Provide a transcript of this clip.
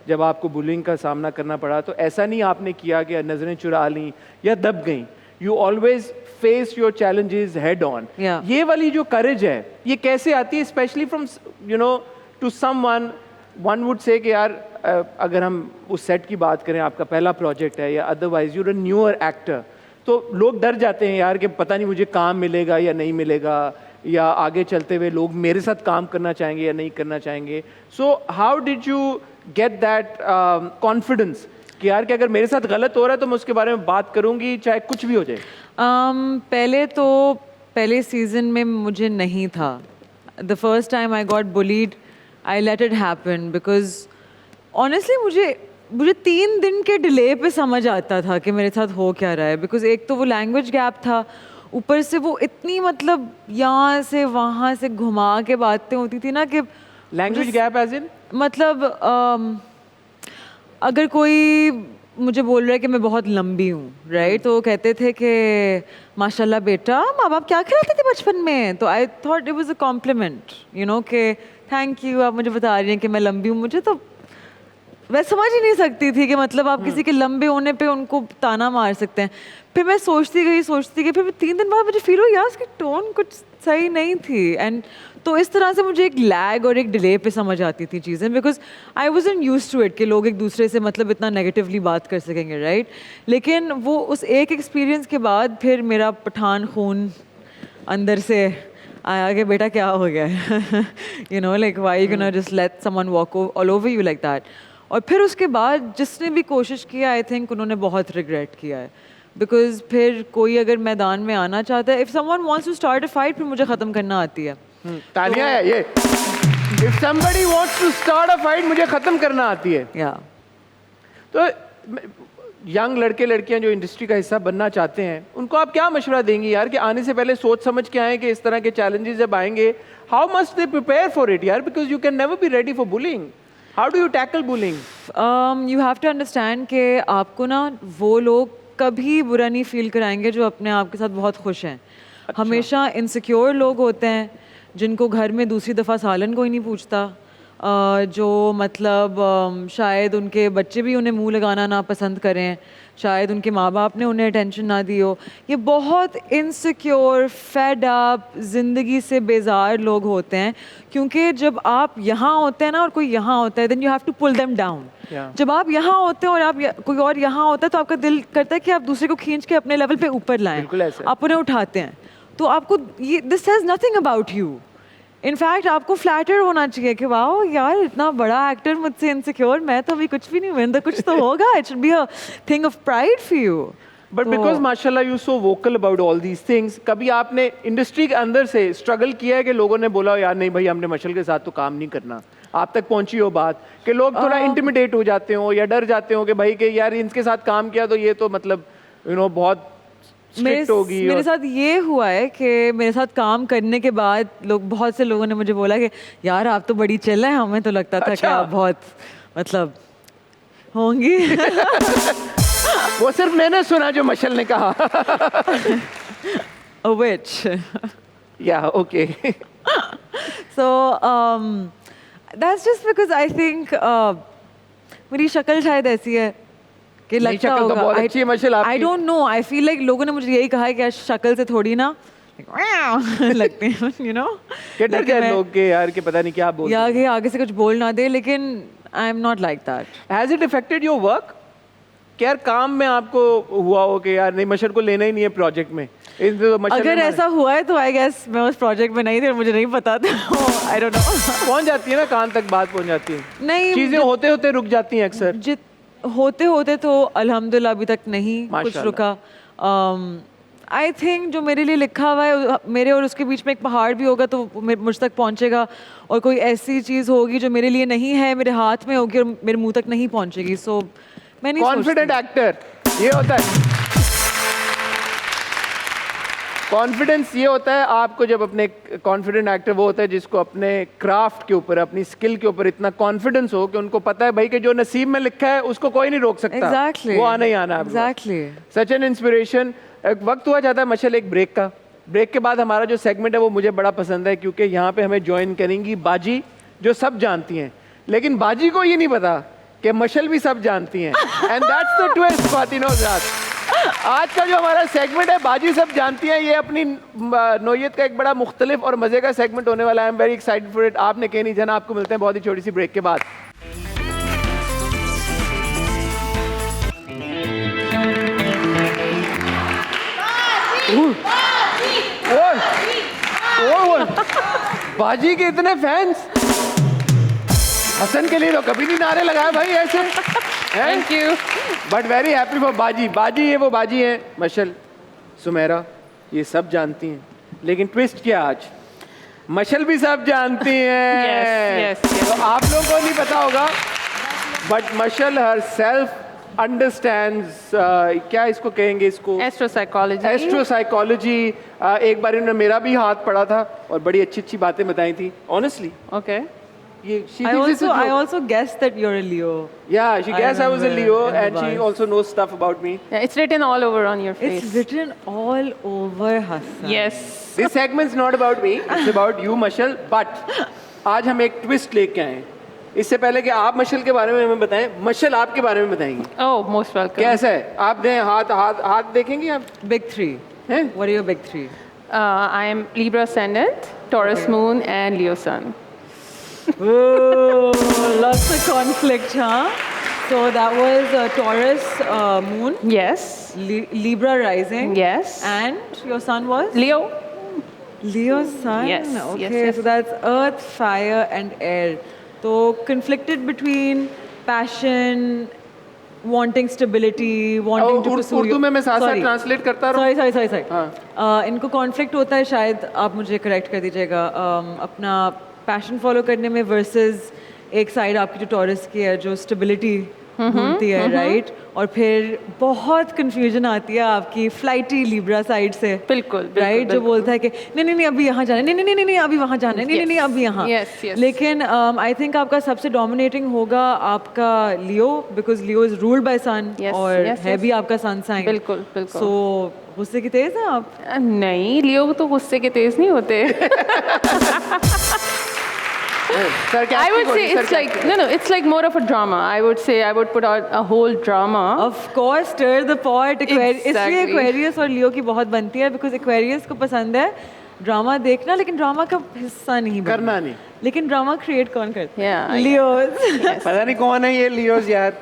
जब आपको बुलिंग का सामना करना पड़ा, तो ऐसा नहीं आपने किया कि नज़रें चुरा लीं या दब गईं. You always face your challenges head on. ये वाली जो करेज है ये कैसे आती है, specially from to someone one would say कि यार अगर हम उस सेट की बात करें, आपका पहला प्रोजेक्ट है या otherwise you're a newer actor, तो लोग डर जाते हैं यार कि पता नहीं मुझे काम मिलेगा या नहीं मिलेगा, या आगे चलते हुए लोग मेरे साथ काम करना चाहेंगे या नहीं करना चाहेंगे. So how did you get that confidence कि यार कि अगर मेरे साथ गलत हो रहा है तो मैं उसके बारे में बात करूंगी चाहे कुछ भी हो जाए? पहले सीजन में मुझे नहीं था. The first time I got bullied, I let it happen because honestly मुझे 3 दिन के डिले पे समझ आता था कि मेरे साथ हो क्या रहा है. बिकॉज एक तो वो लैंग्वेज गैप था, ऊपर से वो इतनी मतलब यहाँ से वहाँ से घुमा के बातें होती थी ना कि लैंग्वेज गैप एज इन मतलब अगर कोई मुझे बोल रहा है कि मैं बहुत लंबी हूँ, राइट, तो कहते थे कि माशाल्लाह बेटा, माँ बाप क्या खिलाते थे बचपन में. तो I thought it was a compliment, you know, कि थैंक यू आप मुझे बता रही हैं कि मैं लंबी हूँ. मुझे तो मैं समझ ही नहीं सकती थी कि मतलब आप किसी के लंबे होने पे उनको ताना मार सकते हैं. फिर मैं सोचती गई फिर 3 दिन बाद मुझे फील हुआ यार उसकी टोन कुछ सही नहीं थी. एंड तो इस तरह से मुझे एक लैग और एक डिले पे समझ आती थी चीज़ें, because I wasn't used to it कि लोग एक दूसरे से मतलब इतना नेगेटिवली बात कर सकेंगे, राइट. लेकिन वो उस एक एक्सपीरियंस के बाद फिर मेरा पठान खून अंदर से आया कि बेटा क्या हो गया है, you know, like why you can just let someone walk all over you like that. और फिर उसके बाद जिसने भी कोशिश किया आई थिंक उन्होंने बहुत रिग्रेट किया है. बिकॉज फिर कोई अगर मैदान में आना चाहता है, if someone wants to start a fight, फिर मुझे ख़त्म करना आती है. तालियां है ये. If somebody wants to start a fight, मुझे खत्म करना आती है. या तो यंग लड़के लड़कियां जो इंडस्ट्री का हिस्सा बनना चाहते हैं, उनको आप क्या मशवरा देंगी यार कि आने से पहले सोच समझ के आए कि इस तरह के चैलेंजेस जब आएंगे, how must they prepare for it यार, because you can never be ready for bullying. How do you tackle bullying? You have to understand कि आपको ना वो लोग कभी बुरा नहीं फील कराएंगे जो अपने आप के साथ बहुत खुश हैं. हमेशा इनसिक्योर लोग होते हैं जिनको घर में दूसरी दफ़ा सालन कोई नहीं पूछता, जो मतलब शायद उनके बच्चे भी उन्हें मुंह लगाना ना पसंद करें, शायद उनके माँ बाप ने उन्हें अटेंशन ना दी हो. ये बहुत इनसिक्योर, फेड अप, ज़िंदगी से बेजार लोग होते हैं. क्योंकि जब आप यहाँ होते हैं ना और कोई यहाँ होता है, then you have to pull them down. जब आप यहाँ होते हैं और आप कोई और यहाँ होता है, तो आपका दिल करता है कि आप दूसरे को खींच के अपने लेवल पे ऊपर लाएं. आप उन्हें उठाते हैं. तो आपको ये this has nothing about you. In fact आपको फ्लैटर होना चाहिए कि वाओ यार इतना बड़ा एक्टर मुझसे इनसिक्योर, मैं तो अभी कुछ भी नहीं हूँ, तो कुछ तो होगा. It should be a thing of pride for you. But because माशाल्लाह you so vocal about all these things, कभी आपने इंडस्ट्री के अंदर से स्ट्रगल किया है कि लोगों ने बोला यार नहीं भाई हमने मशल के साथ तो काम नहीं करना, आप तक पहुंची हो बात कि लोग थोड़ा इंटिमिडेट हो जाते हो या डर जाते हो कि भाई कि यार इनके साथ काम किया तो ये तो मतलब यू नो बहुत मेरे साथ ये हुआ है कि मेरे साथ काम करने के बाद बहुत से लोगों ने मुझे बोला कि यार आप तो बड़ी चिल है, हमें तो लगता था कि आप बहुत मतलब होंगी. वो सिर्फ मैंने सुना जो मशल ने कहा. A witch. Yeah, okay. So that's just because I think मेरी शक्ल शायद ऐसी है कि लगता होगा. तो बहुत अच्छी है मशल आपकी. I don't know. I feel like लोगों ने मुझे यही कहा है कि शक्ल से थोड़ी ना लगते हैं, you know. क्या डर गए लोग के यार कि पता नहीं क्या बोल या कि आगे से कुछ बोल ना दे, लेकिन I am not like that. Has it affected your work? क्या यार काम में आपको हुआ हो कि यार नहीं मशल को लेना ही नहीं है प्रोजेक्ट में? अगर ऐसा हुआ है तो आई गेस मैं उस प्रोजेक्ट में नहीं थी, मुझे नहीं पता था. I don't know. पहुंच जाती है ना, कान तक बात पहुंच जाती है. नहीं, चीजें होते होते रुक जाती हैं अक्सर. होते होते तो अल्हम्दुलिल्लाह अभी तक नहीं कुछ रुका. आई थिंक जो मेरे लिए लिखा हुआ है, मेरे और उसके बीच में एक पहाड़ भी होगा तो मुझ तक पहुंचेगा, और कोई ऐसी चीज़ होगी जो मेरे लिए नहीं है, मेरे हाथ में होगी और मेरे मुंह तक नहीं पहुंचेगी. सो मैं नहीं कॉन्फिडेंट एक्टर ये होता है. कॉन्फिडेंस ये होता है आपको जब अपने कॉन्फिडेंट एक्टर वो होता है जिसको अपने क्राफ्ट के ऊपर, अपनी स्किल के ऊपर इतना कॉन्फिडेंस हो कि उनको पता है भाई कि जो नसीब में लिखा है उसको कोई नहीं रोक सकता. Exactly. वो आना ही आना. Exactly. Such an inspiration. वक्त हुआ जाता है मशल एक ब्रेक का. ब्रेक के बाद हमारा जो सेगमेंट है वो मुझे बड़ा पसंद है क्योंकि यहाँ पे हमें ज्वाइन करेंगी बाजी, जो सब जानती हैं, लेकिन बाजी को ये नहीं पता कि मशल भी सब जानती हैं, एंड दैट्स द ट्विस्ट ख्वातीनो हज़रात। आज का जो हमारा सेगमेंट है बाजी सब जानती हैं, ये अपनी नोयत का एक बड़ा मुख्तलिफ और मज़े का सेगमेंट होने वाला है। I am very excited for it. आपने कहीं नहीं जाना, आपको मिलते हैं बहुत ही छोटी सी ब्रेक के बाद। बाजी के इतने फैंस, हसन के लिए तो कभी नहीं नारे लगाए भाई ऐसे। Thank you. But very happy for बाजी। बाजी ये वो बाजी है, मशल, सुमेरा, ये सब जानती हैं, लेकिन ट्विस्ट क्या आज, मशल भी सब जानती हैं। Yes, yes, yes. तो आप लोगों को नहीं पता होगा, but Mashal her self understands, क्या इसको कहेंगे, इसको एस्ट्रोसाइकोलॉजी। एस्ट्रोसाइकोलॉजी। एक बार इन्होंने मेरा भी हाथ पढ़ा था और बड़ी अच्छी अच्छी बातें बताई थी, ऑनेस्टली। ओके। ये I also guessed that you're a Leo. Yeah, she guessed I was a Leo, in the and she bus. also knows stuff about me. Yeah, it's written all over on your face. It's written all over Hassan. Yes. This segment's not about me, it's about you, Mashal. But आज हम एक twist लेके आए हैं। इससे पहले कि आप मशल के बारे में हमें बताएं, मशल आपके बारे में बताएंगी। Oh, most welcome. कैसा है? आप दें हाथ, हाथ हाथ देखेंगे आप? Big three. हैं? What are your big three? I am Libra ascendant, Taurus moon, and Leo sun. Oh, lots of conflict, huh? So that was Taurus moon, Yes. Libra rising. Yes. And your sun was? Leo. Leo sun. Yes, Okay, yes, yes. so that's earth, fire, and air. So conflicted between passion, wanting stability, wanting to pursue. Urdu में मैं साथ साथ Sorry. Translate करता रहूं? Sorry. इनको conflict होता है, शायद आप मुझे करेक्ट कर दीजिएगा, अपना पैशन फॉलो करने में वर्सेस एक साइड आपकी जो टॉरस की है जो स्टेबिलिटी ढूंढती है, राइट? और फिर बहुत कंफ्यूजन आती है आपकी फ्लाइटी लिब्रा साइड से, बिल्कुल, राइट? जो बोलता है कि नहीं अभी यहाँ जाना है, नहीं अभी वहाँ जाना है, नहीं अभी यहाँ। Yes, yes. लेकिन आई थिंक आपका सबसे डोमिनेटिंग होगा आपका Leo, because Leo is ruled by sun, Yes, और yes, है yes. भी आपका सन साइन। बिल्कुल। सो गुस्से की तेज हैं आप? नहीं, लियो तो गुस्से के तेज नहीं होते। I would say it's like it's like more of a drama. I would put out a whole drama. Of course, stir the pot. इसलिए Exactly. Aquarius और लियो की बहुत बनती है, because Aquarius को पसंद है ड्रामा देखना, लेकिन ड्रामा का हिस्सा नहीं बनना। करना नहीं। लेकिन ड्रामा क्रिएट कौन करता है? Yeah, Leos. पता नहीं कौन है ये लियोज यार।